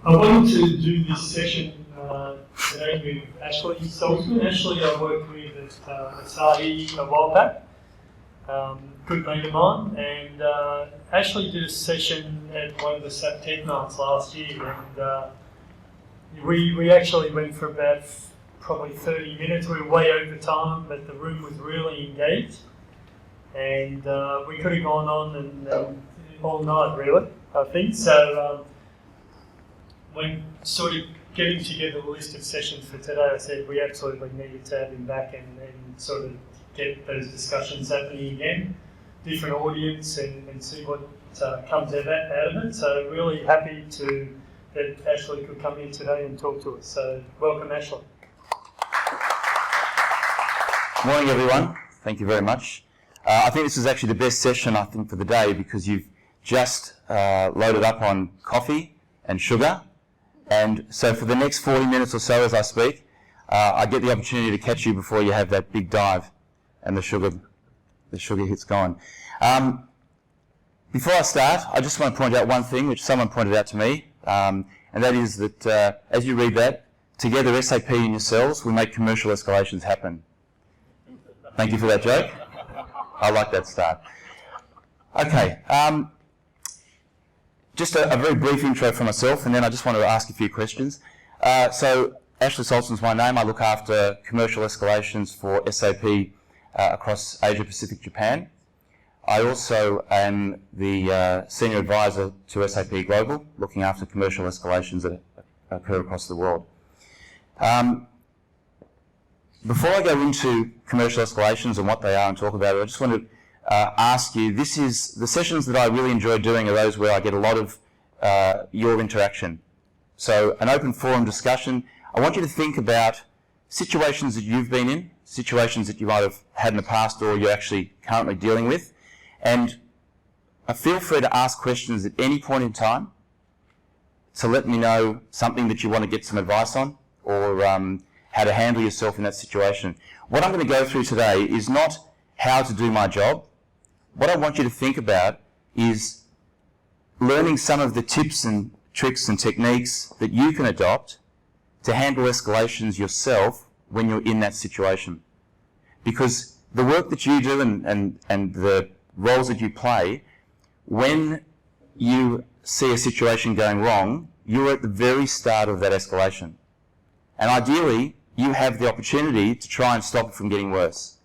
I wanted to do this session today with Ashley Saltzman. Ashley I worked with at Asahi a while back, good mate of mine, and Ashley did a session at one of the SAP Tech Nights last year, and we actually went for about probably 30 minutes. We were way over time, but the room was really engaged, and we could have gone on and all night really, I think. So when sort of getting together the list of sessions for today, I said we absolutely needed to have him back and sort of get those discussions happening again, different audience, and see what comes out of it. So really happy that Ashley could come in today and talk to us. So welcome, Ashley. Morning, everyone. Thank you very much. I think this is actually the best session, I think, for the day, because you've just loaded up on coffee and sugar. And so for the next 40 minutes or so as I speak, I get the opportunity to catch you before you have that big dive and the sugar hits going. Before I start, I just want to point out one thing which someone pointed out to me, and that is that as you read that, together SAP and yourselves will make commercial escalations happen. Thank you for that joke. I like that start. Okay. Just a very brief intro for myself, and then I just want to ask a few questions. So, Ashley Saltzman's my name. I look after commercial escalations for SAP across Asia Pacific, Japan. I also am the senior advisor to SAP Global, looking after commercial escalations that occur across the world. Before I go into commercial escalations and what they are and talk about it, I just want to ask you, the sessions that I really enjoy doing are those where I get a lot of your interaction. So an open forum discussion. I want you to think about situations that you've been in, situations that you might have had in the past or you're actually currently dealing with, and feel free to ask questions at any point in time to let me know something that you want to get some advice on, or how to handle yourself in that situation. What I'm going to go through today is not how to do my job. What I want you to think about is learning some of the tips and tricks and techniques that you can adopt to handle escalations yourself when you're in that situation. Because the work that you do and the roles that you play, when you see a situation going wrong, you're at the very start of that escalation. And ideally, you have the opportunity to try and stop it from getting worse.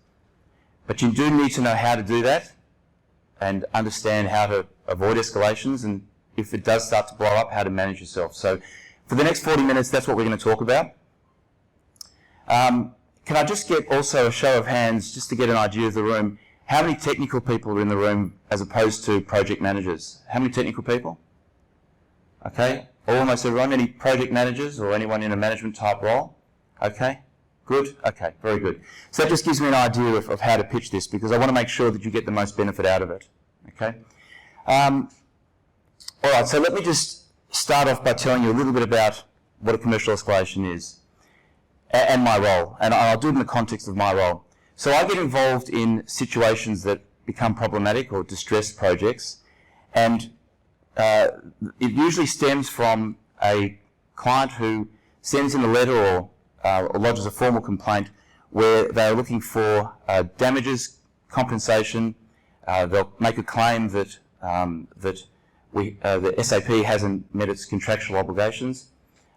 But you do need to know how to do that and understand how to avoid escalations, and if it does start to blow up, how to manage yourself. So for the next 40 minutes, that's what we're going to talk about. Can I just get also a show of hands, just to get an idea of the room? How many technical people are in the room as opposed to project managers? How many technical people? Okay, almost everyone. Any project managers or anyone in a management type role? Okay. Good? Okay, very good. So that just gives me an idea of how to pitch this, because I want to make sure that you get the most benefit out of it. Okay? All right, so let me just start off by telling you a little bit about what a commercial escalation is and my role, and I'll do it in the context of my role. So I get involved in situations that become problematic or distressed projects, and it usually stems from a client who sends in a letter or lodges a formal complaint where they're looking for damages, compensation. They'll make a claim that the SAP hasn't met its contractual obligations.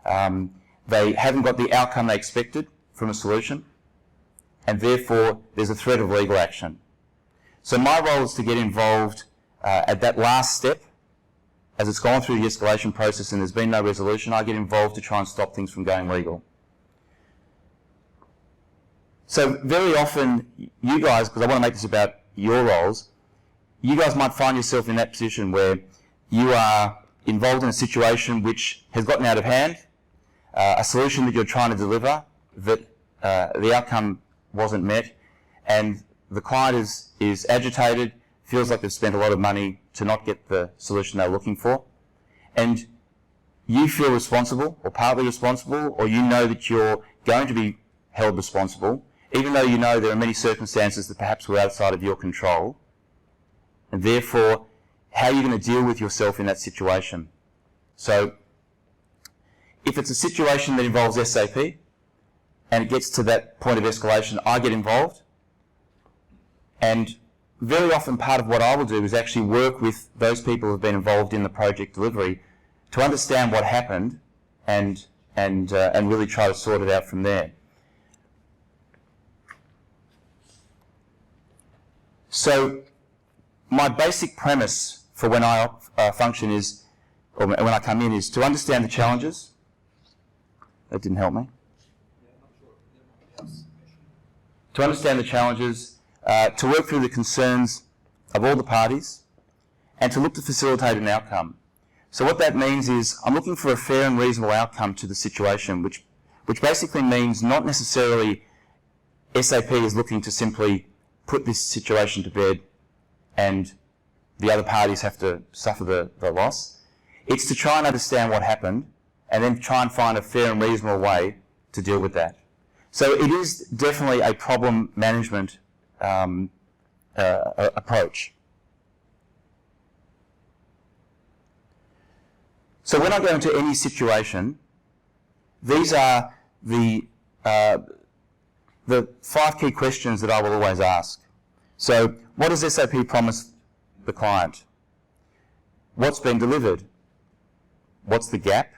They haven't got the outcome they expected from a solution, and therefore there's a threat of legal action. So my role is to get involved at that last step. As it's gone through the escalation process and there's been no resolution, I get involved to try and stop things from going legal. So very often, you guys, because I want to make this about your roles, you guys might find yourself in that position where you are involved in a situation which has gotten out of hand, a solution that you're trying to deliver, that the outcome wasn't met, and the client is agitated, feels like they've spent a lot of money to not get the solution they're looking for, and you feel responsible, or partly responsible, or you know that you're going to be held responsible, even though you know there are many circumstances that perhaps were outside of your control, and therefore, how are you going to deal with yourself in that situation? So if it's a situation that involves SAP and it gets to that point of escalation, I get involved. And very often part of what I will do is actually work with those people who have been involved in the project delivery to understand what happened and really try to sort it out from there. So my basic premise for when I function is, or when I come in, is to understand the challenges. That didn't help me. To understand the challenges, to work through the concerns of all the parties, and to look to facilitate an outcome. So what that means is I'm looking for a fair and reasonable outcome to the situation, which basically means not necessarily SAP is looking to simply put this situation to bed and the other parties have to suffer the loss. It's to try and understand what happened and then try and find a fair and reasonable way to deal with that. So it is definitely a problem management approach. So when I go into any situation, these are the 5 key questions that I will always ask. So what does SAP promise the client? What's been delivered? What's the gap?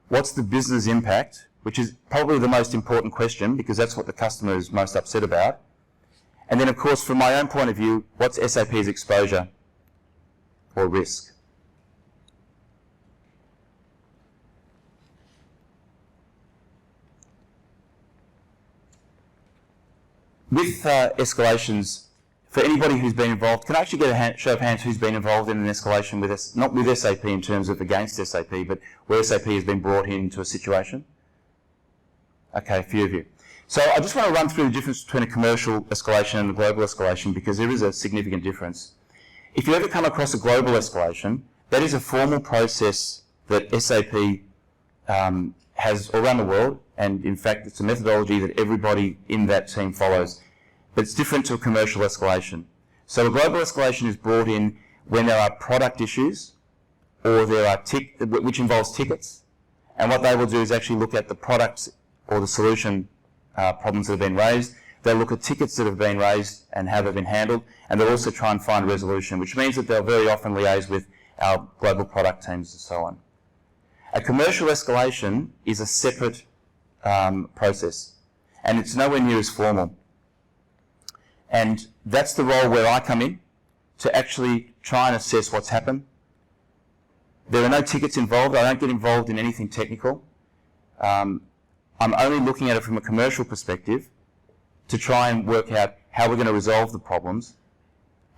What's the business impact? Which is probably the most important question because that's what the customer is most upset about. And then of course from my own point of view, what's SAP's exposure or risk? With escalations, for anybody who's been involved, can I actually get a show of hands who's been involved in an escalation with us, not with SAP in terms of against SAP, but where SAP has been brought into a situation? Okay, a few of you. So I just want to run through the difference between a commercial escalation and a global escalation because there is a significant difference. If you ever come across a global escalation, that is a formal process that SAP has all around the world, and in fact it's a methodology that everybody in that team follows. But it's different to a commercial escalation. So a global escalation is brought in when there are product issues or there are which involves tickets, and what they will do is actually look at the products or the solution problems that have been raised. They'll look at tickets that have been raised and how they've been handled, and they'll also try and find a resolution, which means that they'll very often liaise with our global product teams and so on. A commercial escalation is a separate process, and it's nowhere near as formal. And that's the role where I come in, to actually try and assess what's happened. There are no tickets involved. I don't get involved in anything technical. I'm only looking at it from a commercial perspective to try and work out how we're going to resolve the problems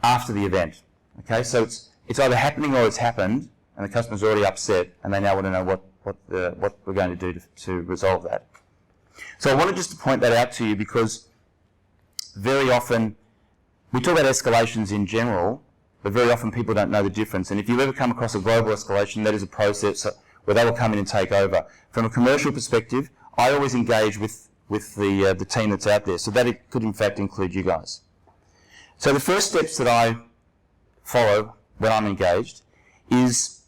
after the event. Okay, so it's either happening or it's happened, and the customer's already upset, and they now want to know what we're going to do to resolve that. So I wanted just to point that out to you because very often we talk about escalations in general, but very often people don't know the difference. And if you ever come across a global escalation, that is a process where they will come in and take over. From a commercial perspective, I always engage with the team that's out there, so that it could in fact include you guys. So the first steps that I follow when I'm engaged is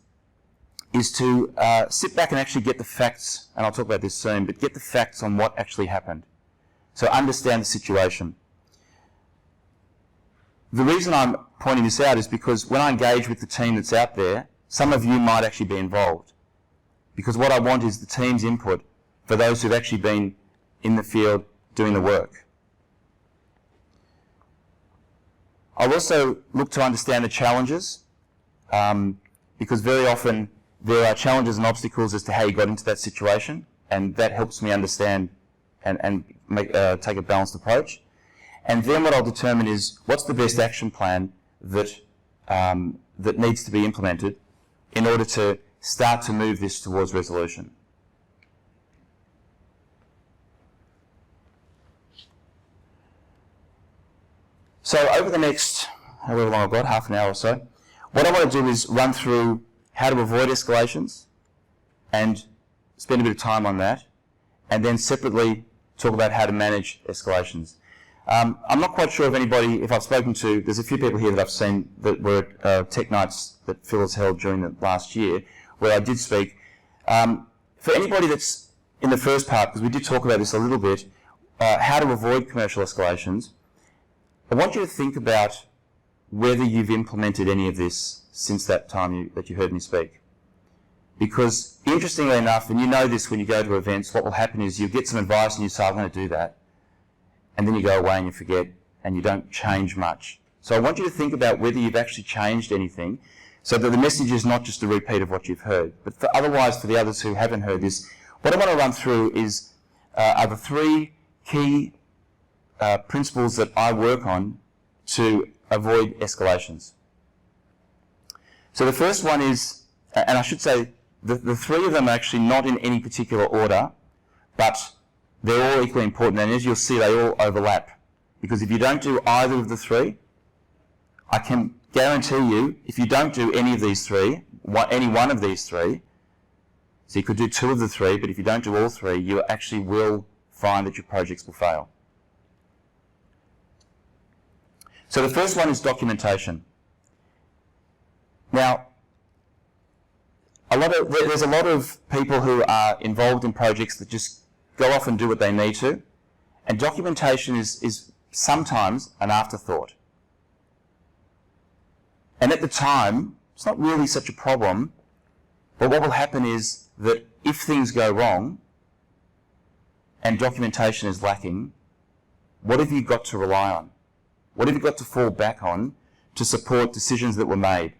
to sit back and actually get the facts, and I'll talk about this soon, but get the facts on what actually happened. So understand the situation. The reason I'm pointing this out is because when I engage with the team that's out there, some of you might actually be involved. Because what I want is the team's input for those who've actually been in the field doing the work. I'll also look to understand the challenges, because very often there are challenges and obstacles as to how you got into that situation, and that helps me understand and take a balanced approach. And then what I'll determine is what's the best action plan that needs to be implemented in order to start to move this towards resolution. So over the next, however long I've got, half an hour or so, what I want to do is run through how to avoid escalations and spend a bit of time on that, and then separately talk about how to manage escalations. I'm not quite sure if I've spoken to, there's a few people here that I've seen that were at tech nights that Phil has held during the last year, where I did speak. for anybody that's in the first part, because we did talk about this a little bit, how to avoid commercial escalations, I want you to think about whether you've implemented any of this since that time that you heard me speak. Because interestingly enough, and you know this when you go to events, what will happen is you get some advice and you say, I'm going to do that. And then you go away and you forget and you don't change much. So I want you to think about whether you've actually changed anything so that the message is not just a repeat of what you've heard. But otherwise, for the others who haven't heard this, what I want to run through are the three key principles that I work on to avoid escalations. So the first one is, and I should say, the three of them are actually not in any particular order, but they're all equally important, and as you'll see, they all overlap. Because if you don't do either of the three, I can guarantee you, if you don't do any of these three, any one of these three, so you could do two of the three, but if you don't do all three, you actually will find that your projects will fail. So the first one is documentation. Now, there's a lot of people who are involved in projects that just go off and do what they need to, and documentation is sometimes an afterthought. And at the time, it's not really such a problem, but what will happen is that if things go wrong and documentation is lacking, what have you got to rely on? What have you got to fall back on to support decisions that were made?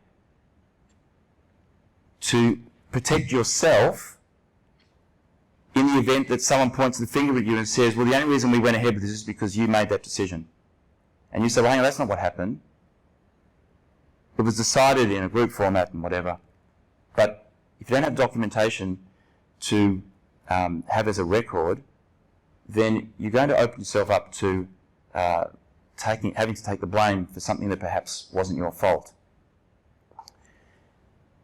To protect yourself in the event that someone points the finger at you and says, well, the only reason we went ahead with this is because you made that decision. And you say, well, hang on, that's not what happened. It was decided in a group format and whatever. But if you don't have documentation to have as a record, then you're going to open yourself up to having to take the blame for something that perhaps wasn't your fault.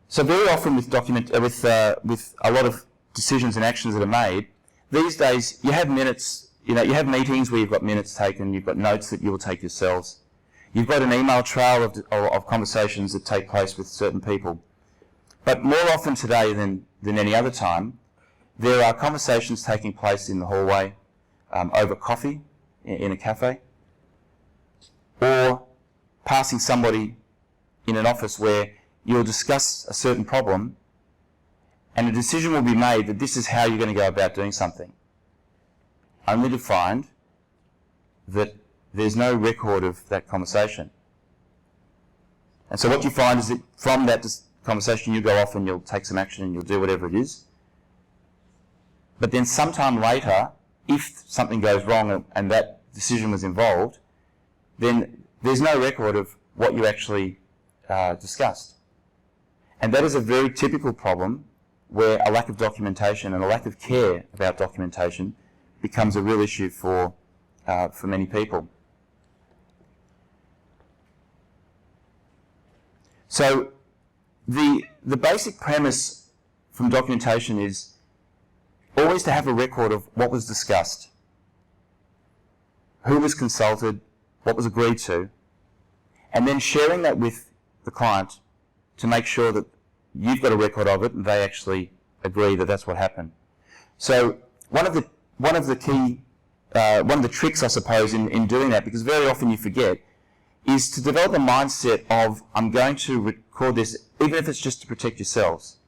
So very often with a lot of decisions and actions that are made, these days you have minutes, you have meetings where you've got minutes taken, you've got notes that you will take yourselves. You've got an email trail of conversations that take place with certain people. But more often today than any other time, there are conversations taking place in the hallway, over coffee in a cafe, or passing somebody in an office where you'll discuss a certain problem and a decision will be made that this is how you're going to go about doing something, only to find that there's no record of that conversation. And so what you find is that from that conversation you go off and you'll take some action and you'll do whatever it is. But then sometime later, if something goes wrong and that decision was involved, then there's no record of what you actually discussed. And that is a very typical problem where a lack of documentation and a lack of care about documentation becomes a real issue for many people. So the basic premise from documentation is always to have a record of what was discussed, who was consulted, what was agreed to, and then sharing that with the client to make sure that you've got a record of it and they actually agree that that's what happened. So one of the tricks, I suppose, in doing that, because very often you forget, is to develop a mindset of, I'm going to record this, even if it's just to protect yourselves.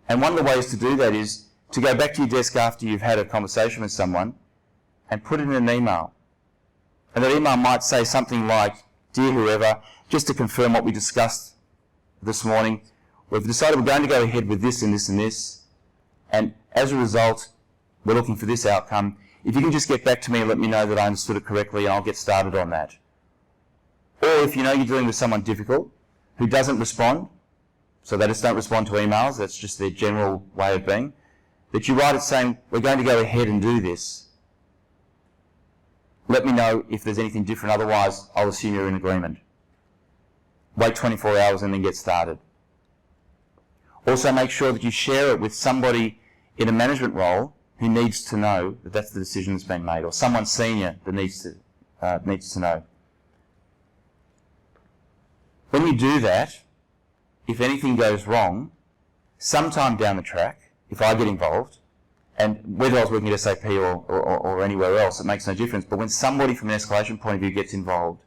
And one of the ways to do that is to go back to your desk after you've had a conversation with someone and put it in an email. And that email might say something like, dear whoever, just to confirm what we discussed this morning, we've decided we're going to go ahead with this and this and this, and as a result, we're looking for this outcome. If you can just get back to me and let me know that I understood it correctly, and I'll get started on that. Or if you know you're dealing with someone difficult who doesn't respond, so they just don't respond to emails, that's just their general way of being, that you write it saying, we're going to go ahead and do this. Let me know if there's anything different, otherwise I'll assume you're in agreement. Wait 24 hours and then get started. Also make sure that you share it with somebody in a management role who needs to know that that's the decision that's been made, or someone senior that needs to know. When you do that, if anything goes wrong, sometime down the track, if I get involved, and whether I was working at SAP or anywhere else, it makes no difference. But when somebody from an escalation point of view gets involved,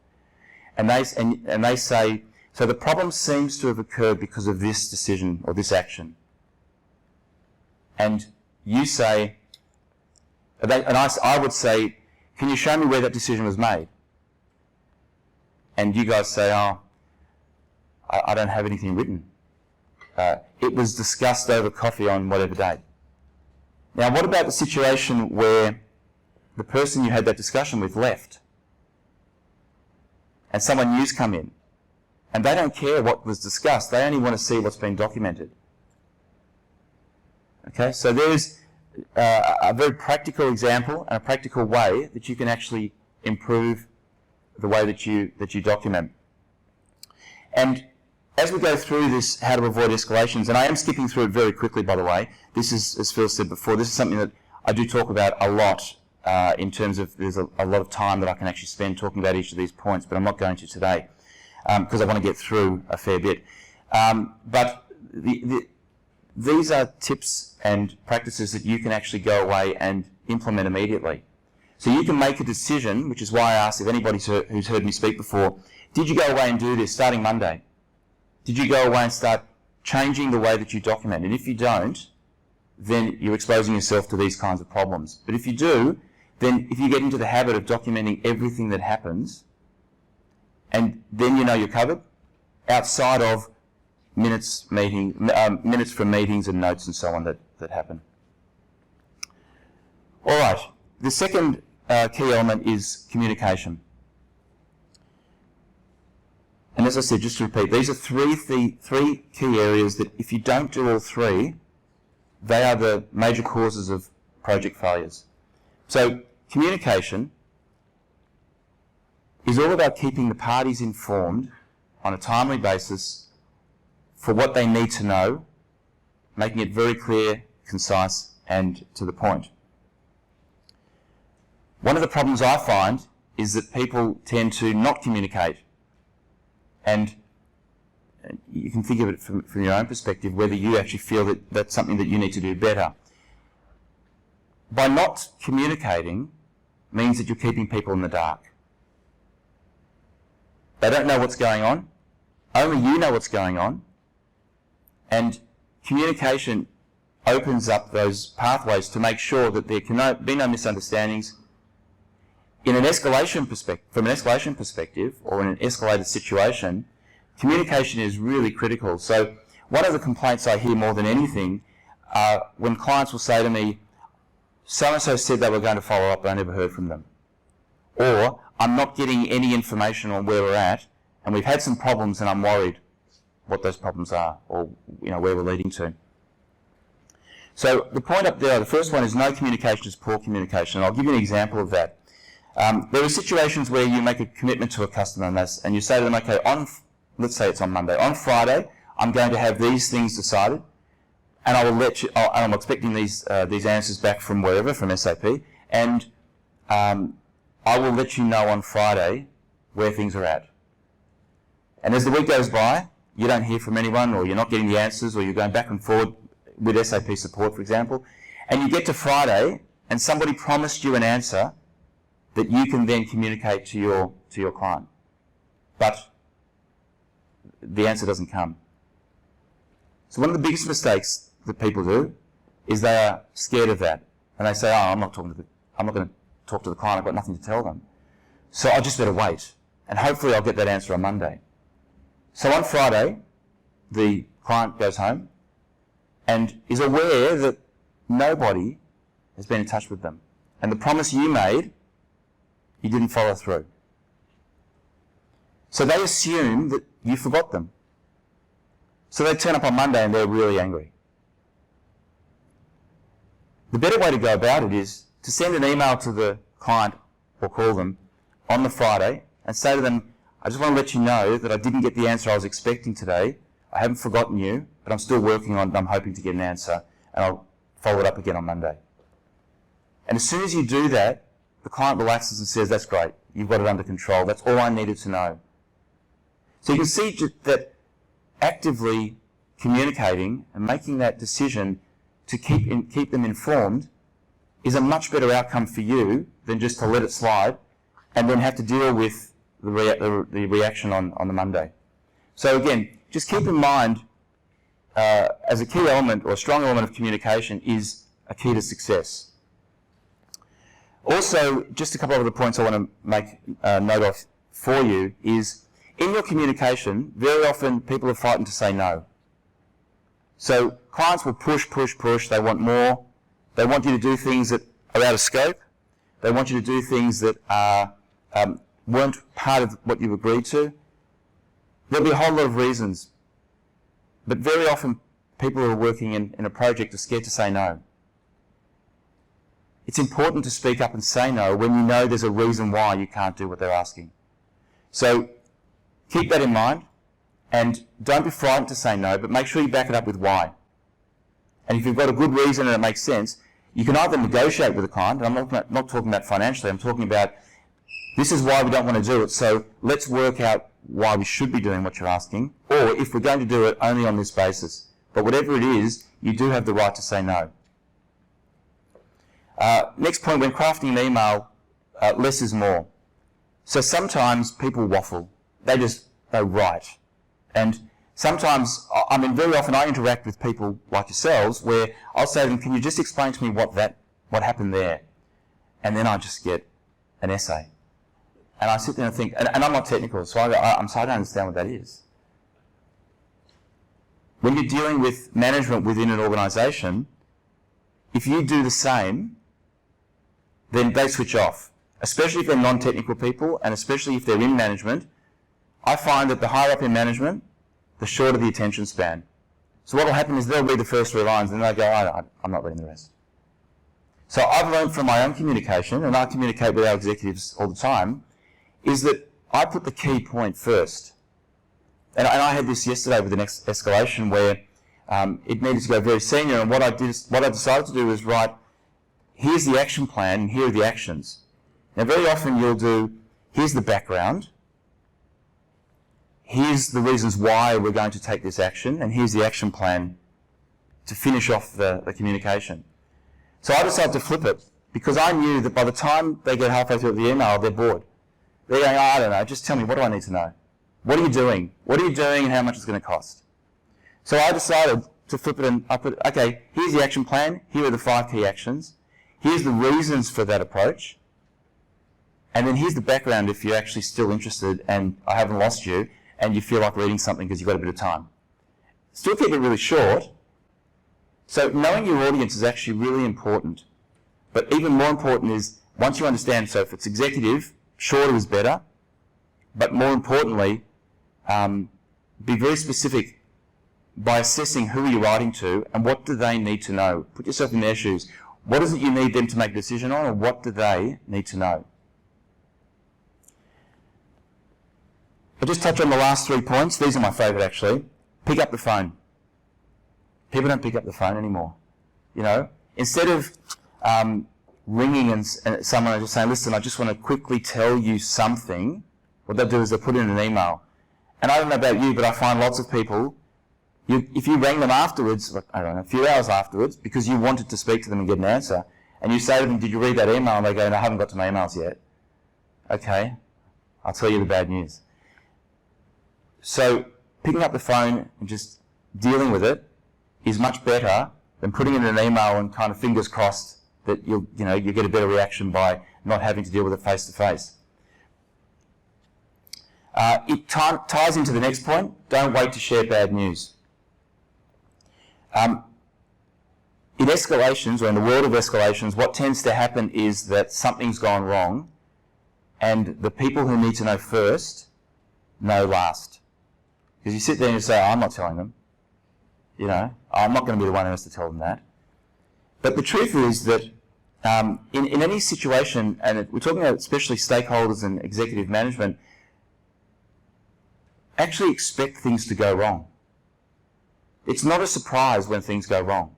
and they say, so the problem seems to have occurred because of this decision or this action, and you say, I would say, can you show me where that decision was made? And you guys say, oh, I don't have anything written. It was discussed over coffee on whatever date. Now, what about the situation where the person you had that discussion with left and someone new's come in and they don't care what was discussed, they only want to see what's been documented? Okay, so there's a very practical example and a practical way that you can actually improve the way that you document. And as we go through this, how to avoid escalations, and I am skipping through it very quickly, by the way. This is, as Phil said before, this is something that I do talk about a lot in terms of there's a lot of time that I can actually spend talking about each of these points, but I'm not going to today because I want to get through a fair bit. But these are tips and practices that you can actually go away and implement immediately. So you can make a decision, which is why I asked if anybody who's heard me speak before, did you go away and do this starting Monday? Did you go away and start changing the way that you document? And if you don't, then you're exposing yourself to these kinds of problems. But if you do, then if you get into the habit of documenting everything that happens, and then you know you're covered, outside of minutes from meetings and notes and so on that happen. All right, the second key element is communication. And as I said, just to repeat, these are three key areas that if you don't do all three, they are the major causes of project failures. So communication is all about keeping the parties informed on a timely basis for what they need to know, making it very clear, concise, and to the point. One of the problems I find is that people tend to not communicate. And you can think of it from your own perspective, whether you actually feel that that's something that you need to do better. By not communicating means that you're keeping people in the dark. They don't know what's going on. Only you know what's going on. And communication opens up those pathways to make sure that there can be no misunderstandings. From an escalation perspective, or in an escalated situation, communication is really critical. So one of the complaints I hear more than anything are when clients will say to me, so-and-so said they were going to follow up, but I never heard from them. Or, I'm not getting any information on where we're at, and we've had some problems and I'm worried what those problems are, or where we're leading to. So the point up there, the first one is no communication is poor communication, and I'll give you an example of that. There are situations where you make a commitment to a customer and you say to them, okay, let's say it's on Monday, on Friday, I'm going to have these things decided, and I will let you, and I'm expecting these answers back from wherever, from SAP, and I will let you know on Friday where things are at. And as the week goes by, you don't hear from anyone, or you're not getting the answers, or you're going back and forward with SAP support, for example, and you get to Friday, and somebody promised you an answer that you can then communicate to your client. But the answer doesn't come. So one of the biggest mistakes that people do is they are scared of that. And they say, oh, I'm not going to talk to the client, I've got nothing to tell them. So I just better wait. And hopefully I'll get that answer on Monday. So on Friday, the client goes home and is aware that nobody has been in touch with them. And the promise you made, you didn't follow through. So they assume that you forgot them. So they turn up on Monday and they're really angry. The better way to go about it is to send an email to the client or call them on the Friday and say to them, I just want to let you know that I didn't get the answer I was expecting today. I haven't forgotten you, but I'm still working on it and I'm hoping to get an answer, and I'll follow it up again on Monday. And as soon as you do that, the client relaxes and says, that's great, you've got it under control, that's all I needed to know. So you can see that actively communicating and making that decision to keep them informed is a much better outcome for you than just to let it slide and then have to deal with the reaction on the Monday. So again, just keep in mind, as a key element or a strong element of communication is a key to success. Also, just a couple of other points I want to make note of for you is, in your communication, very often people are frightened to say no. So clients will push, they want more, they want you to do things that are out of scope, they want you to do things that weren't part of what you agreed to. There'll be a whole lot of reasons, but very often people who are working in a project are scared to say no. It's important to speak up and say no when you know there's a reason why you can't do what they're asking. So keep that in mind, and don't be frightened to say no, but make sure you back it up with why. And if you've got a good reason and it makes sense, you can either negotiate with the client, and I'm not talking about financially, I'm talking about this is why we don't want to do it, so let's work out why we should be doing what you're asking, or if we're going to do it, only on this basis. But whatever it is, you do have the right to say no. Next point, when crafting an email, less is more. So sometimes people waffle. They write. And sometimes, very often I interact with people like yourselves where I'll say to them, can you just explain to me what happened there? And then I just get an essay. And I sit there and think, and I'm not technical, so I don't understand what that is. When you're dealing with management within an organisation, if you do the same, then they switch off. Especially if they're non-technical people, and especially if they're in management. I find that the higher up in management, the shorter the attention span. So what will happen is they'll read the first 3 lines and they'll go, I'm not reading the rest. So I've learned from my own communication, and I communicate with our executives all the time, is that I put the key point first. And I had this yesterday with the next escalation where it needed to go very senior, and what I decided to do was write, here's the action plan and here are the actions. Now very often you'll do, here's the background, here's the reasons why we're going to take this action, and here's the action plan to finish off the communication. So I decided to flip it because I knew that by the time they get halfway through the email, they're bored. They're going, I don't know, just tell me, what do I need to know? What are you doing? What are you doing and how much it's going to cost? So I decided to flip it and I put, okay, here's the action plan, here are the 5 key actions, here's the reasons for that approach, and then here's the background if you're actually still interested and I haven't lost you and you feel like reading something because you've got a bit of time. Still keep it really short. So knowing your audience is actually really important. But even more important is, once you understand, so if it's executive, shorter is better, but more importantly, be very specific by assessing who you're writing to and what do they need to know. Put yourself in their shoes. What is it you need them to make a decision on, or what do they need to know? I'll just touch on the last 3 points. These are my favourite actually. Pick up the phone. People don't pick up the phone anymore. You know, instead of ringing and someone and just saying, listen, I just want to quickly tell you something, what they'll do is they'll put it in an email. And I don't know about you, but I find lots of people, if you rang them afterwards, I don't know, a few hours afterwards, because you wanted to speak to them and get an answer, and you say to them, did you read that email? And they go, no, I haven't got to my emails yet. Okay, I'll tell you the bad news. So picking up the phone and just dealing with it is much better than putting it in an email and kind of fingers crossed that you get a better reaction by not having to deal with it face to face. It ties into the next point. Don't wait to share bad news. In escalations, or in the world of escalations, what tends to happen is that something's gone wrong and the people who need to know first know last. Because you sit there and you say, I'm not telling them. You know, I'm not going to be the one who has to tell them that. But the truth is that in any situation, and we're talking about especially stakeholders and executive management, actually expect things to go wrong. It's not a surprise when things go wrong.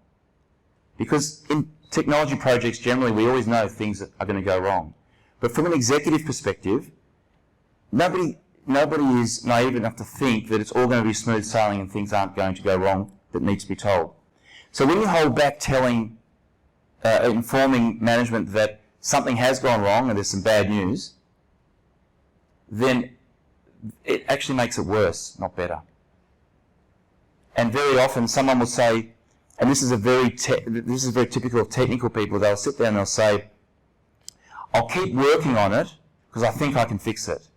Because in technology projects, generally, we always know things are going to go wrong. But from an executive perspective, nobody is naive enough to think that it's all going to be smooth sailing and things aren't going to go wrong that need to be told. So when you hold back informing management that something has gone wrong and there's some bad news, then it actually makes it worse, not better. And very often someone will say, and this is very typical of technical people, they'll sit there and they'll say, I'll keep working on it because I think I can fix it.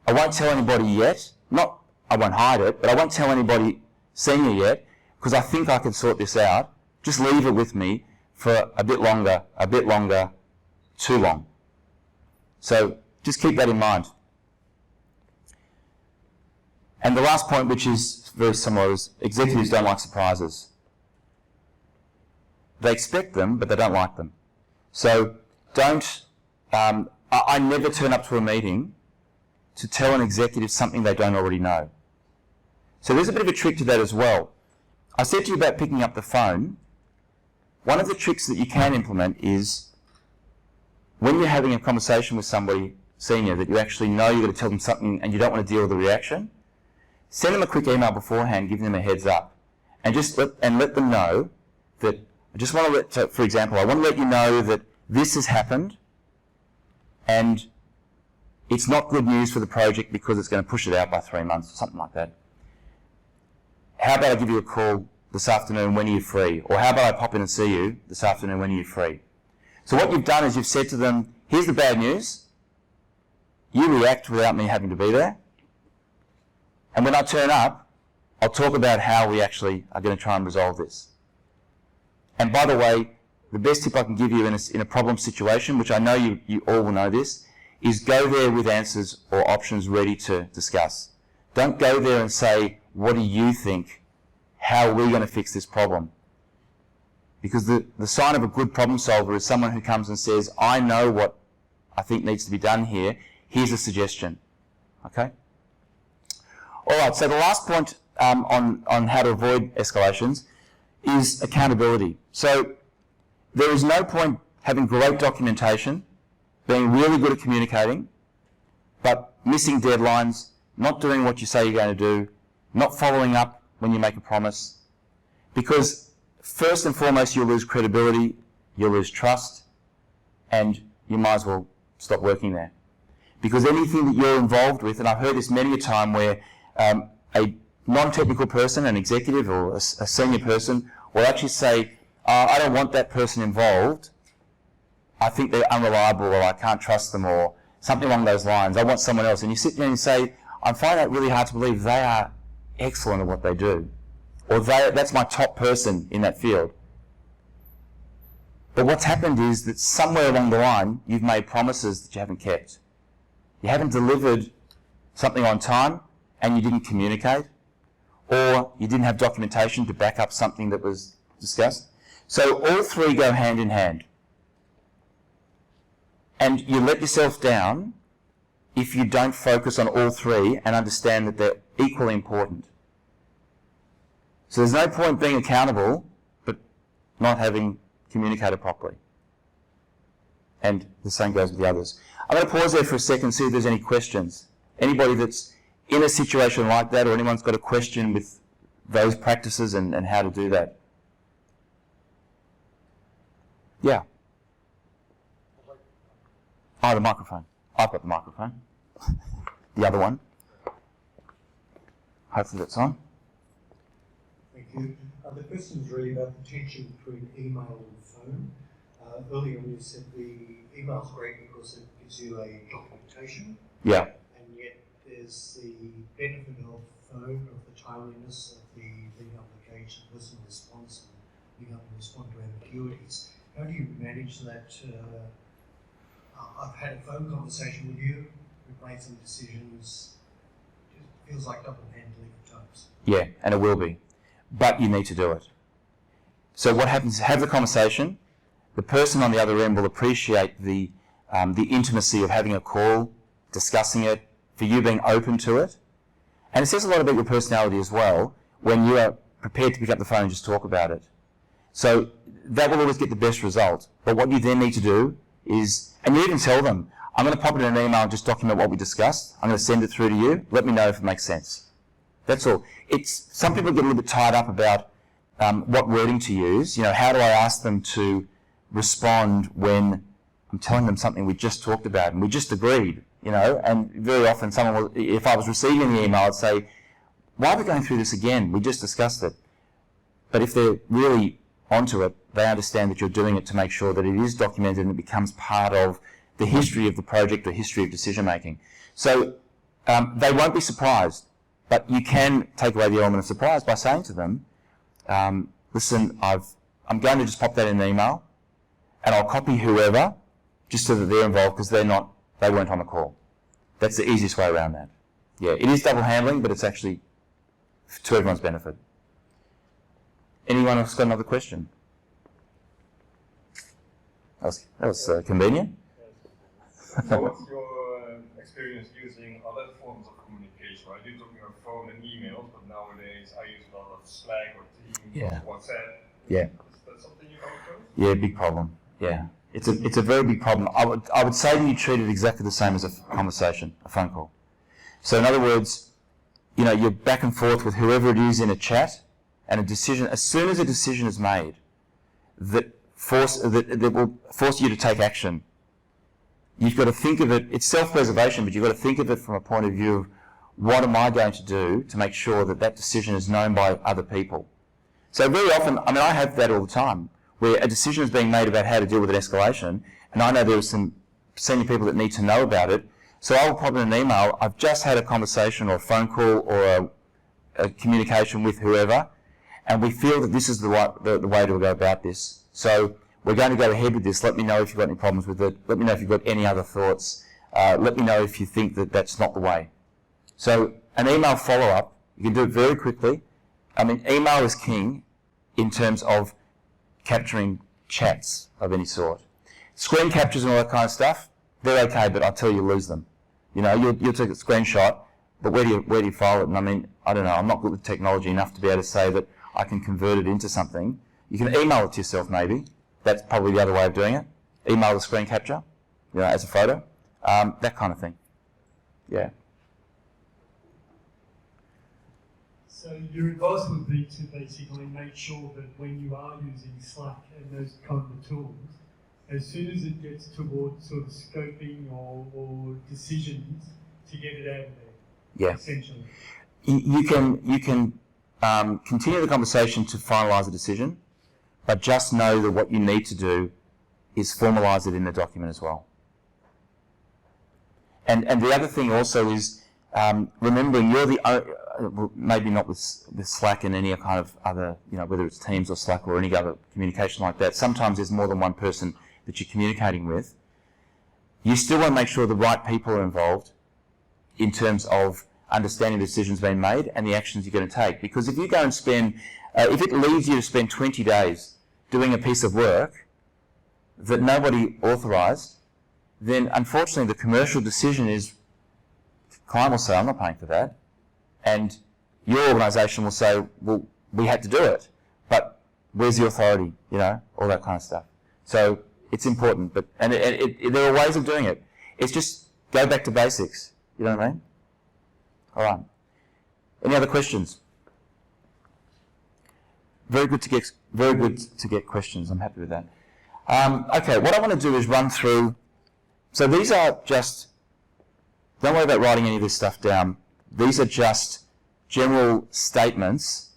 I won't tell anybody yet, I won't hide it, but I won't tell anybody senior yet because I think I can sort this out. Just leave it with me for a bit longer, too long. So just keep that in mind. And the last point, which is very similar, is executives don't like surprises. They expect them, but they don't like them. So I never turn up to a meeting to tell an executive something they don't already know. So there's a bit of a trick to that as well. I said to you about picking up the phone. One of the tricks that you can implement is when you're having a conversation with somebody senior that you actually know you're going to tell them something and you don't want to deal with the reaction, send them a quick email beforehand, give them a heads up, and let them know that I just want to for example, I want to let you know that this has happened and it's not good news for the project because it's going to push it out by 3 months or something like that. How about I give you a call this afternoon when are you free? Or how about I pop in and see you this afternoon when are you free? So what you've done is you've said to them, here's the bad news. You react without me having to be there. And when I turn up, I'll talk about how we actually are going to try and resolve this. And by the way, the best tip I can give you in a problem situation, which I know you all will know this, is go there with answers or options ready to discuss. Don't go there and say, what do you think? How are we going to fix this problem? Because the sign of a good problem solver is someone who comes and says, I know what I think needs to be done here. Here's a suggestion. Okay? All right, so the last point on how to avoid escalations is accountability. So there is no point having great documentation, being really good at communicating, but missing deadlines, not doing what you say you're going to do, not following up when you make a promise. Because first and foremost, you'll lose credibility, you'll lose trust, and you might as well stop working there. Because anything that you're involved with, and I've heard this many a time where a non-technical person, an executive or a senior person, will actually say, I don't want that person involved. I think they're unreliable, or I can't trust them, or something along those lines. I want someone else. And you sit there and say, I find that really hard to believe they are excellent at what they do. Or that's my top person in that field. But what's happened is that somewhere along the line, you've made promises that you haven't kept. You haven't delivered something on time, and you didn't communicate, or you didn't have documentation to back up something that was discussed. So all three go hand in hand. And you let yourself down if you don't focus on all three and understand that they're equally important. So there's no point being accountable, but not having communicated properly. And the same goes with the others. I'm going to pause there for a second and see if there's any questions. Anybody that's in a situation like that, or anyone's got a question with those practices and how to do that. Yeah. Oh, the microphone. I've got the microphone. The other one. Hopefully that's on. Thank you. The question is really about the tension between email and phone. Earlier on you said the email's great because it gives you a documentation. Yeah. And yet there's the benefit of phone, of the timeliness, of the being able to gauge the personal response and being able to respond to ambiguities. How do you manage that? I've had a phone conversation with you, we've made some decisions, it feels like double handling at times. Yeah, and it will be. But you need to do it. So what happens is have the conversation, the person on the other end will appreciate the intimacy of having a call, discussing it, for you being open to it. And it says a lot about your personality as well when you are prepared to pick up the phone and just talk about it. So that will always get the best result. But what you then need to do is, and you even tell them, I'm going to pop it in an email and just document what we discussed. I'm going to send it through to you. Let me know if it makes sense. That's all. Some people get a little bit tied up about what wording to use. How do I ask them to respond when I'm telling them something we just talked about and we just agreed, and very often if I was receiving the email, I'd say, why are we going through this again? We just discussed it. But if they're really onto it, they understand that you're doing it to make sure that it is documented and it becomes part of the history of the project, the history of decision making. So they won't be surprised, but you can take away the element of surprise by saying to them, listen, I'm going to just pop that in an email, and I'll copy whoever, just so that they're involved, because they weren't on the call. That's the easiest way around that. Yeah, it is double handling, but it's actually to everyone's benefit. Anyone else got another question? That was convenient. So what's your experience using other forms of communication? Right? You're talking about phone and emails, but nowadays I use a lot of Slack or Teams or WhatsApp. Yeah. Is that something you come across? Yeah, big problem. Yeah. It's a very big problem. I would say that you treat it exactly the same as a conversation, a phone call. So in other words, you're back and forth with whoever it is in a chat, and a decision, as soon as a decision is made that will force you to take action, you've got to think of it, it's self-preservation, but you've got to think of it from a point of view of what am I going to do to make sure that that decision is known by other people. So very often, I have that all the time, where a decision is being made about how to deal with an escalation, and I know there are some senior people that need to know about it, so I will pop in an email, I've just had a conversation or a phone call or a communication with whoever, and we feel that this is the way to go about this. So we're going to go ahead with this. Let me know if you've got any problems with it. Let me know if you've got any other thoughts. Let me know if you think that that's not the way. So an email follow-up, you can do it very quickly. Email is king in terms of capturing chats of any sort. Screen captures and all that kind of stuff, they're okay, but I'll tell you lose them. You'll take a screenshot, but where do you file it? And I don't know, I'm not good with technology enough to be able to say that I can convert it into something. You can email it to yourself maybe. That's probably the other way of doing it. Email the screen capture, as a photo. That kind of thing. Yeah. So your advice would be to basically make sure that when you are using Slack and those kind of tools, as soon as it gets towards sort of scoping or decisions, to get it out of there. Yeah. Essentially. You can continue the conversation to finalise a decision, but just know that what you need to do is formalise it in the document as well. And the other thing also is remembering you're maybe not with Slack and any kind of other, whether it's Teams or Slack or any other communication like that, sometimes there's more than one person that you're communicating with. You still want to make sure the right people are involved in terms of understanding the decisions being made and the actions you're going to take. Because if you go and spend, if it leads you to spend 20 days doing a piece of work that nobody authorised, then unfortunately the commercial decision is, the client will say, I'm not paying for that. And your organisation will say, well, we had to do it, but where's the authority, all that kind of stuff. So it's important, but there are ways of doing it. It's just go back to basics, you know what I mean? All right. Any other questions? Very good to get questions. I'm happy with that. Okay, what I want to do is run through. So these are just. Don't worry about writing any of this stuff down. These are just general statements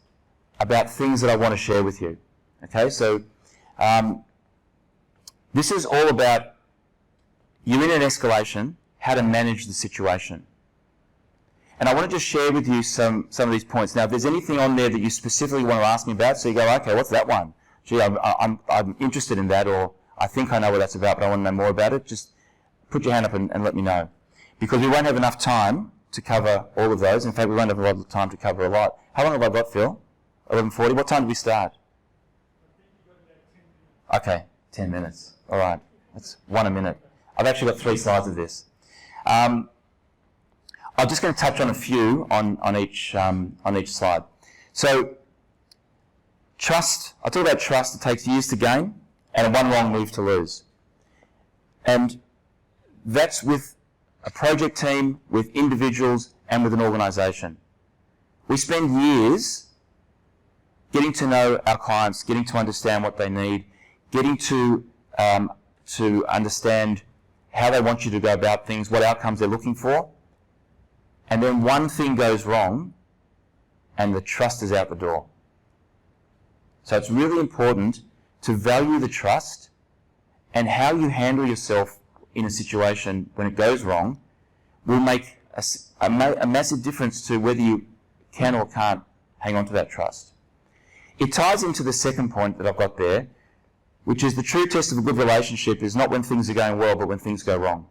about things that I want to share with you. Okay, so this is all about you're in an escalation, how to manage the situation. And I want to just share with you some of these points. Now, if there's anything on there that you specifically want to ask me about, so you go, okay, what's that one? Gee, I'm interested in that, or I think I know what that's about, but I want to know more about it. Just put your hand up and let me know. Because we won't have enough time to cover all of those. In fact, we won't have a lot of time to cover a lot. How long have I got, Phil? 11:40. What time did we start? Okay, 10 minutes. All right. That's one a minute. I've actually got 3 slides of this. I'm just going to touch on a few on each slide. So, trust. I talk about trust. It takes years to gain, and one wrong move to lose. And that's with a project team, with individuals, and with an organisation. We spend years getting to know our clients, getting to understand what they need, getting to understand how they want you to go about things, what outcomes they're looking for, and then one thing goes wrong and the trust is out the door. So it's really important to value the trust, and how you handle yourself in a situation when it goes wrong will make a massive difference to whether you can or can't hang on to that trust. It ties into the second point that I've got there, which is the true test of a good relationship is not when things are going well, but when things go wrong.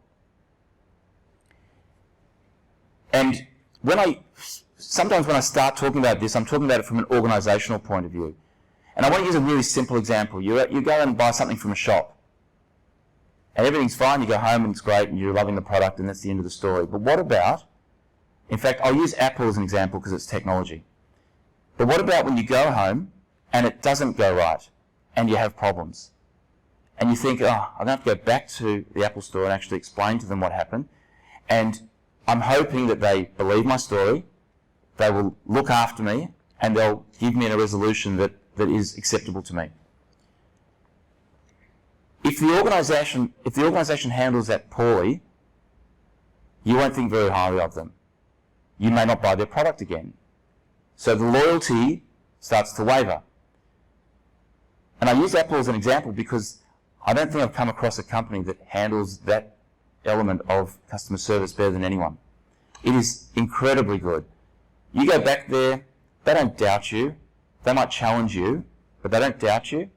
And sometimes when I start talking about this, I'm talking about it from an organisational point of view. And I want to use a really simple example. You go and buy something from a shop, and everything's fine, you go home and it's great, and you're loving the product, and that's the end of the story. But what about, in fact, I'll use Apple as an example because it's technology. But what about when you go home and it doesn't go right, and you have problems? And you think, oh, I'm going to have to go back to the Apple store and actually explain to them what happened. And I'm hoping that they believe my story, they will look after me, and they'll give me a resolution that is acceptable to me. If the organisation handles that poorly, you won't think very highly of them. You may not buy their product again. So the loyalty starts to waver. And I use Apple as an example because I don't think I've come across a company that handles that element of customer service better than anyone. It is incredibly good. You go back there, they don't doubt you. They might challenge you, but they don't doubt you.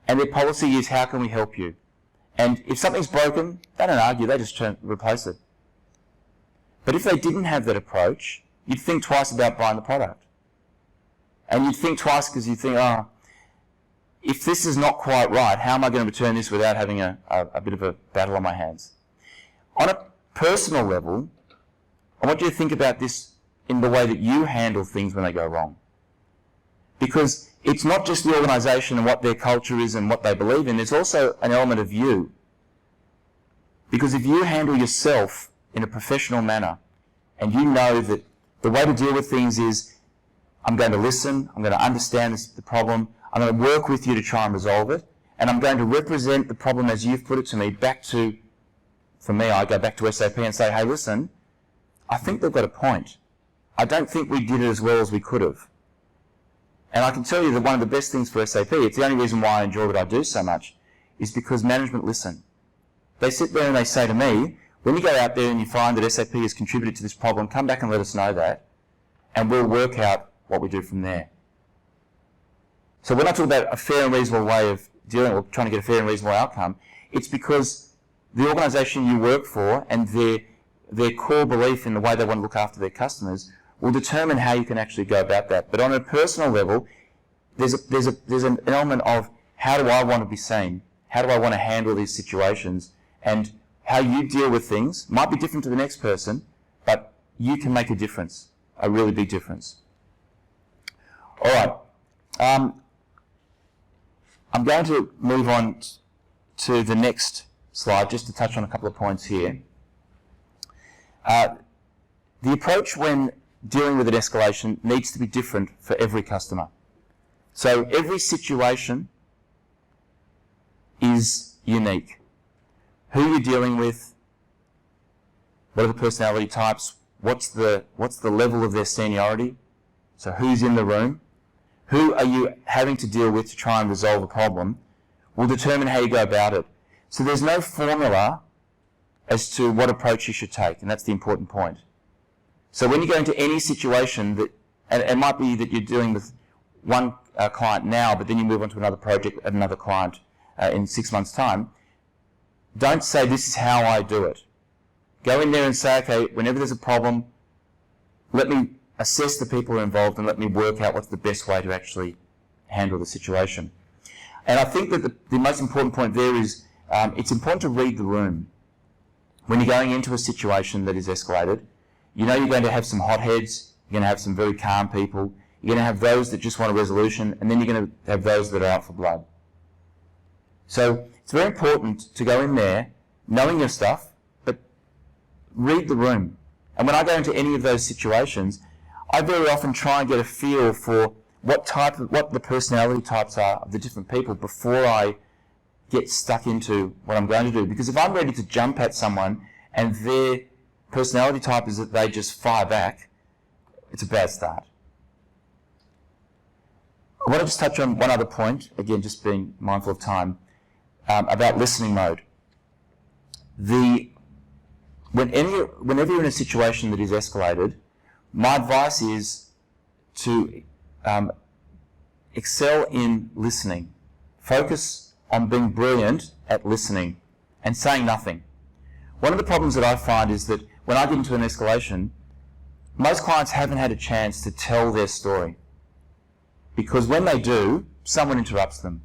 And their policy is, how can we help you? And if something's broken, they don't argue, they just replace it. But if they didn't have that approach, you'd think twice about buying the product. And you'd think twice because you'd think, oh, if this is not quite right, how am I going to return this without having a bit of a battle on my hands? On a personal level, I want you to think about this in the way that you handle things when they go wrong. Because it's not just the organisation and what their culture is and what they believe in, there's also an element of you. Because if you handle yourself in a professional manner, and you know that the way to deal with things is, I'm going to listen, I'm going to understand the problem, I'm going to work with you to try and resolve it, and I'm going to represent the problem as you've put it to me back to, for me, I go back to SAP and say, hey, listen, I think they've got a point. I don't think we did it as well as we could have. And I can tell you that one of the best things for SAP, it's the only reason why I enjoy what I do so much, is because management listen. They sit there and they say to me, when you go out there and you find that SAP has contributed to this problem, come back and let us know that, and we'll work out what we do from there. So when I talk about a fair and reasonable way of dealing, or trying to get a fair and reasonable outcome, it's because the organisation you work for and their core belief in the way they want to look after their customers will determine how you can actually go about that. But on a personal level, there's an element of, how do I want to be seen? How do I want to handle these situations? And how you deal with things might be different to the next person, but you can make a difference, a really big difference. All right. I'm going to move on to the next slide, just to touch on a couple of points here. The approach when dealing with an escalation needs to be different for every customer. So every situation is unique. Who you're dealing with, what are the personality types, what's the level of their seniority, so who's in the room, who are you having to deal with to try and resolve a problem, will determine how you go about it. So there's no formula as to what approach you should take, and that's the important point. So when you go into any situation that, and it might be that you're dealing with one client now, but then you move on to another project at another client in 6 months' time, don't say, this is how I do it. Go in there and say, okay, whenever there's a problem, let me assess the people involved and let me work out what's the best way to actually handle the situation. And I think that the most important point there is, it's important to read the room. When you're going into a situation that is escalated, you know you're going to have some hotheads, you're going to have some very calm people, you're going to have those that just want a resolution, and then you're going to have those that are out for blood. So it's very important to go in there knowing your stuff, but read the room. And when I go into any of those situations, I very often try and get a feel for what the personality types are of the different people before I get stuck into what I'm going to do. Because if I'm ready to jump at someone and their personality type is that they just fire back, it's a bad start. I want to just touch on one other point, again, just being mindful of time, about listening mode. Whenever you're in a situation that is escalated, my advice is to excel in listening. Focus on being brilliant at listening and saying nothing. One of the problems that I find is that when I get into an escalation, most clients haven't had a chance to tell their story. Because when they do, someone interrupts them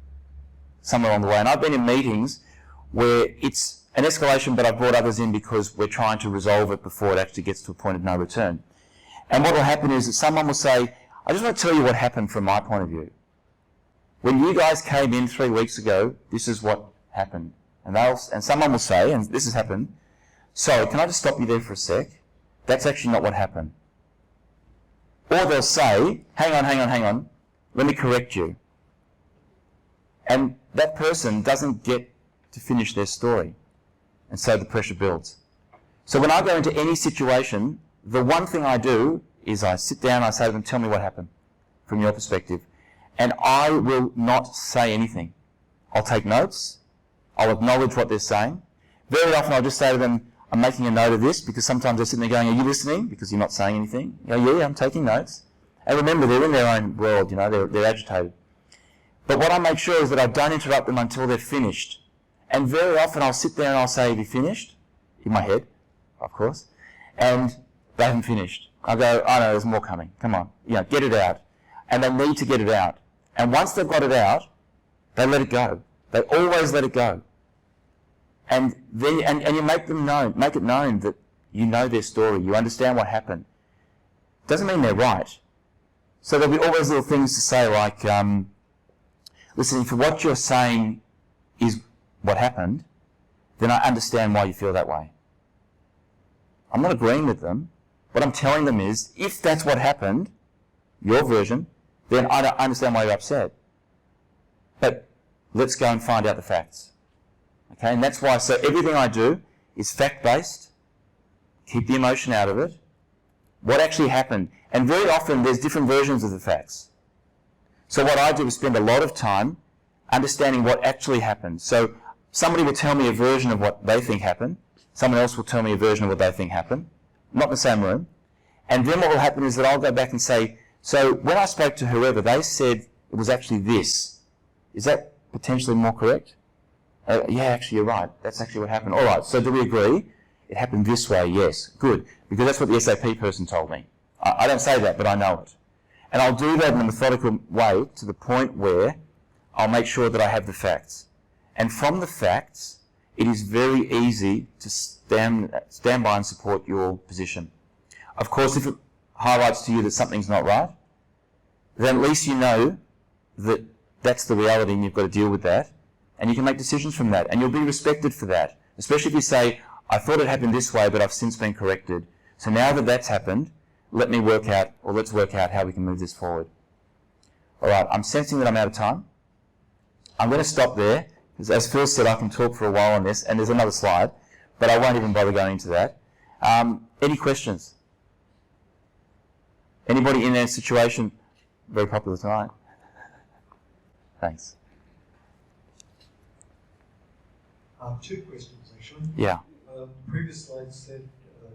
somewhere along the way. And I've been in meetings where it's an escalation, but I've brought others in because we're trying to resolve it before it actually gets to a point of no return. And what will happen is that someone will say, I just want to tell you what happened from my point of view. When you guys came in 3 weeks ago, this is what happened. And someone will say, and this has happened, sorry, can I just stop you there for a sec? That's actually not what happened. Or they'll say, hang on, let me correct you. And that person doesn't get to finish their story. And so the pressure builds. So when I go into any situation, the one thing I do is I sit down and I say to them, tell me what happened from your perspective. And I will not say anything. I'll take notes. I'll acknowledge what they're saying. Very often I'll just say to them, I'm making a note of this, because sometimes they're sitting there going, are you listening? Because you're not saying anything. You go, yeah, I'm taking notes. And remember, they're in their own world, they're agitated. But what I make sure is that I don't interrupt them until they're finished. And very often I'll sit there and I'll say, have you finished? In my head, of course. And they haven't finished. I go, oh no, there's more coming. Come on, get it out. And they need to get it out. And once they've got it out, they let it go. They always let it go. And then, and you make it known that you know their story, you understand what happened. Doesn't mean they're right. So there'll be always little things to say like, listen, if what you're saying is what happened, then I understand why you feel that way. I'm not agreeing with them. What I'm telling them is, if that's what happened, your version, then I understand why you're upset. But let's go and find out the facts. Okay, and that's why, so everything I do is fact-based, keep the emotion out of it, what actually happened. And very often there's different versions of the facts. So what I do is spend a lot of time understanding what actually happened. So somebody will tell me a version of what they think happened, someone else will tell me a version of what they think happened, not in the same room. And then what will happen is that I'll go back and say, so when I spoke to whoever, they said it was actually this. Is that potentially more correct? Yeah, actually you're right. That's actually what happened. All right, so do we agree? It happened this way, yes. Good. Because that's what the SAP person told me. I don't say that, but I know it. And I'll do that in a methodical way to the point where I'll make sure that I have the facts. And from the facts, it is very easy to stand by and support your position. Of course, if it highlights to you that something's not right, then at least you know that that's the reality and you've got to deal with that. And you can make decisions from that. And you'll be respected for that. Especially if you say, I thought it happened this way, but I've since been corrected. So now that that's happened, let's work out how we can move this forward. All right, I'm sensing that I'm out of time. I'm going to stop there, because as Phil said, I can talk for a while on this, and there's another slide, but I won't even bother going into that. Any questions? Anybody in their situation? Very popular tonight. Thanks. 2 questions, actually. Yeah. Previous slide said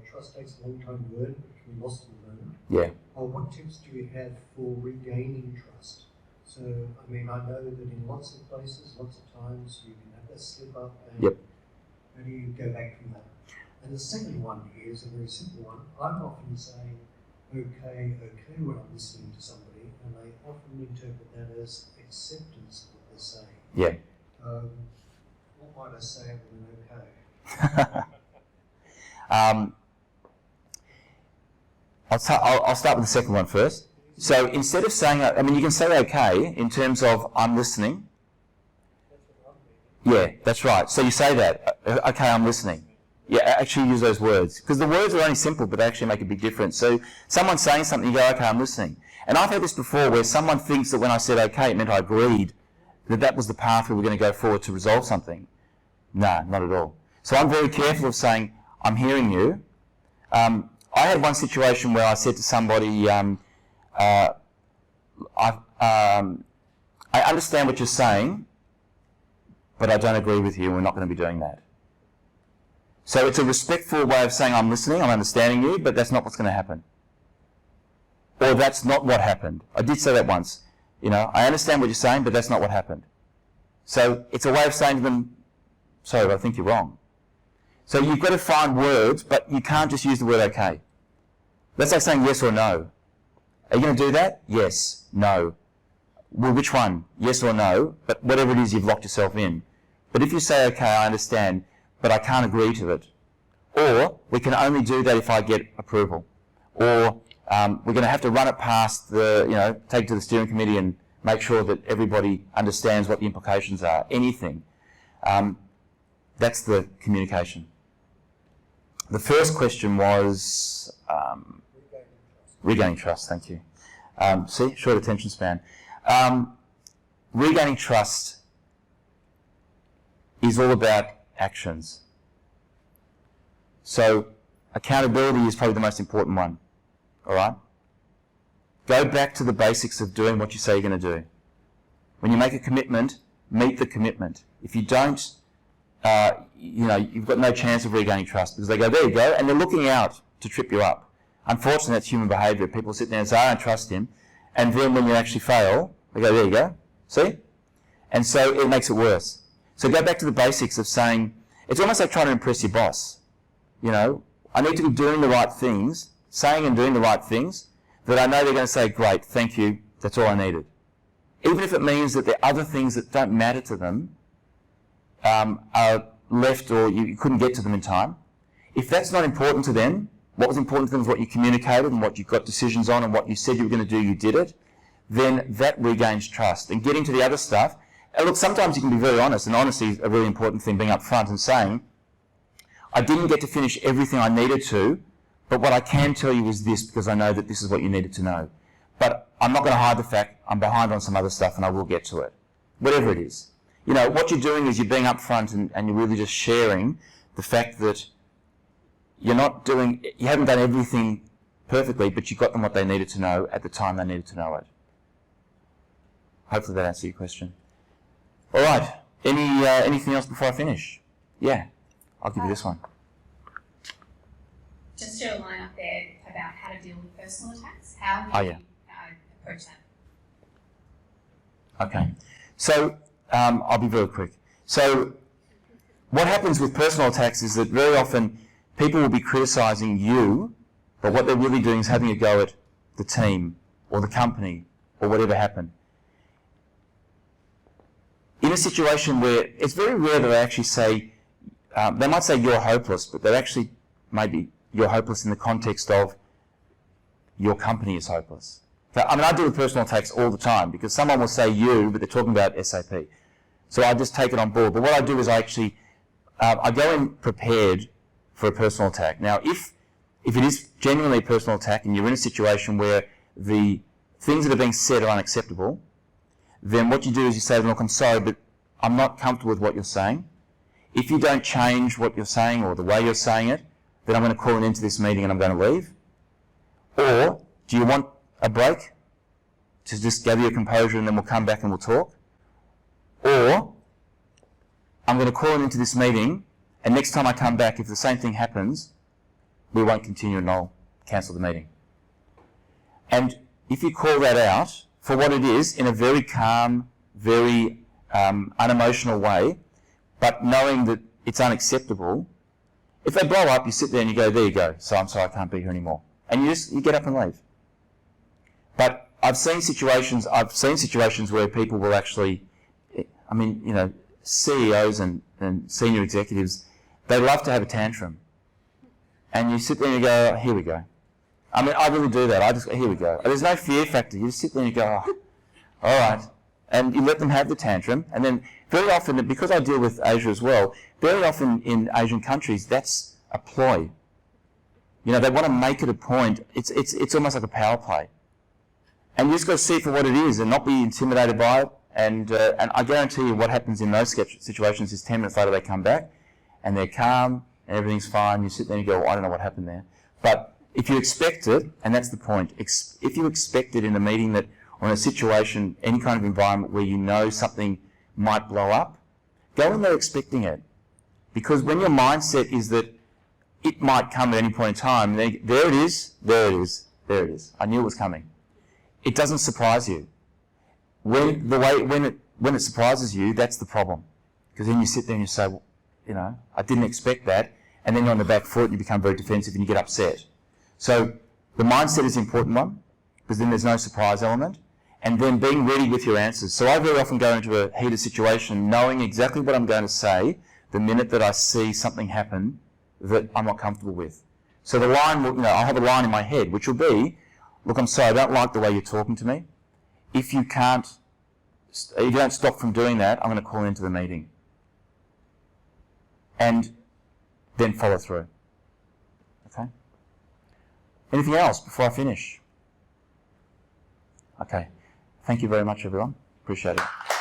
trust takes a long time to earn, but can be lost in the moment. Yeah. What tips do you have for regaining trust? So, I mean, I know that in lots of places, lots of times, you can have a slip up, and Yep. how do you go back from that? And the second one here is a very simple one. I'm often saying, okay, when I'm listening to somebody, and they often interpret that as acceptance of what they're saying. Yeah. What might I say other than okay? I'll start with the second one first. So instead of saying, I mean, you can say okay in terms of I'm listening. Yeah, that's right. So you say that, okay, I'm listening. Yeah, actually use those words. Because the words are only simple, but they actually make a big difference. So someone's saying something, you go, okay, I'm listening. And I've had this before where someone thinks that when I said okay, it meant I agreed that that was the path we were going to go forward to resolve something. No, not at all. So I'm very careful of saying, I'm hearing you. I had one situation where I said to somebody, I understand what you're saying, but I don't agree with you, and we're not going to be doing that. So it's a respectful way of saying, I'm listening, I'm understanding you, but that's not what's going to happen. Or that's not what happened. I did say that once. You know, I understand what you're saying, but that's not what happened. So it's a way of saying to them, sorry, but I think you're wrong. So you've got to find words, but you can't just use the word okay. That's like saying yes or no. Are you going to do that? Yes. No. Well, which one? Yes or no? But whatever it is, you've locked yourself in. But if you say, okay, I understand, but I can't agree to it. Or we can only do that if I get approval. Or we're going to have to run it past the, take it to the steering committee and make sure that everybody understands what the implications are. Anything. That's the communication. The first question was regaining trust. Thank you. See, short attention span. Regaining trust is all about actions. So accountability is probably the most important one. All right? Go back to the basics of doing what you say you're going to do. When you make a commitment, meet the commitment. If you don't, you've got no chance of regaining trust because they go, there you go, and they're looking out to trip you up. Unfortunately, that's human behaviour. People sit there and say, I don't trust him. And then when you actually fail, they go, there you go. See? And so it makes it worse. So go back to the basics of saying, it's almost like trying to impress your boss. I need to be doing the right things, saying and doing the right things, that I know they're going to say, great, thank you, that's all I needed. Even if it means that there are other things that don't matter to them, are left or you couldn't get to them in time. If that's not important to them, what was important to them is what you communicated and what you got decisions on and what you said you were going to do, you did it, then that regains trust. And getting to the other stuff, and look, sometimes you can be very honest, and honesty is a really important thing, being upfront and saying, I didn't get to finish everything I needed to, but what I can tell you is this, because I know that this is what you needed to know. But I'm not going to hide the fact I'm behind on some other stuff and I will get to it. Whatever it is. What you're doing is you're being upfront and you're really just sharing the fact that you haven't done everything perfectly, but you got them what they needed to know at the time they needed to know it. Hopefully that answers your question. All right. Anything else before I finish? Yeah. I'll give you this one. Just to line up there about how to deal with personal attacks. How do you approach that? Okay. So I'll be very quick. So what happens with personal attacks is that very often people will be criticising you, but what they're really doing is having a go at the team or the company or whatever happened. In a situation where it's very rare that they actually say, they might say you're hopeless, but they're actually maybe you're hopeless in the context of your company is hopeless. I deal with personal attacks all the time because someone will say you, but they're talking about SAP. So I just take it on board. But what I do is I go in prepared for a personal attack. Now, if it is genuinely a personal attack and you're in a situation where the things that are being said are unacceptable, then what you do is you say to them, look, I'm sorry, but I'm not comfortable with what you're saying. If you don't change what you're saying or the way you're saying it, then I'm going to call an end to this meeting and I'm going to leave. Or do you want a break to just gather your composure and then we'll come back and we'll talk? Or I'm going to call an end to this meeting and next time I come back, if the same thing happens, we won't continue and I'll cancel the meeting. And if you call that out for what it is in a very calm, very unemotional way, but knowing that it's unacceptable, if they blow up, you sit there and you go, there you go, so I'm sorry I can't be here anymore. And you get up and leave. But I've seen situations where people will actually, CEOs and senior executives, they love to have a tantrum. And you sit there and you go, oh, here we go. I really do that. Here we go. There's no fear factor. You just sit there and you go, oh, all right. And you let them have the tantrum. And then very often, because I deal with Asia as well, very often in Asian countries, that's a ploy. They want to make it a point. It's almost like a power play. And you just got to see it for what it is and not be intimidated by it. And I guarantee you what happens in those situations is 10 minutes later they come back and they're calm and everything's fine. You sit there and you go, oh, I don't know what happened there. But if you expect it, and that's the point, if you expect it in a meeting that, or in a situation, any kind of environment where you know something might blow up, go in there expecting it. Because when your mindset is that it might come at any point in time, there it is, there it is, there it is. I knew it was coming. It doesn't surprise you. When it surprises you, that's the problem. Because then you sit there and you say, well, you know, I didn't expect that, and then you're on the back foot and you become very defensive and you get upset. So the mindset is the important one, because then there's no surprise element, and then being ready with your answers. So I very often go into a heated situation knowing exactly what I'm going to say the minute that I see something happen that I'm not comfortable with. So the line will, I'll have a line in my head, which will be, look, I'm sorry, I don't like the way you're talking to me. If you don't stop from doing that, I'm going to call into the meeting. And then follow through. Okay? Anything else before I finish? Okay. Thank you very much, everyone. Appreciate it.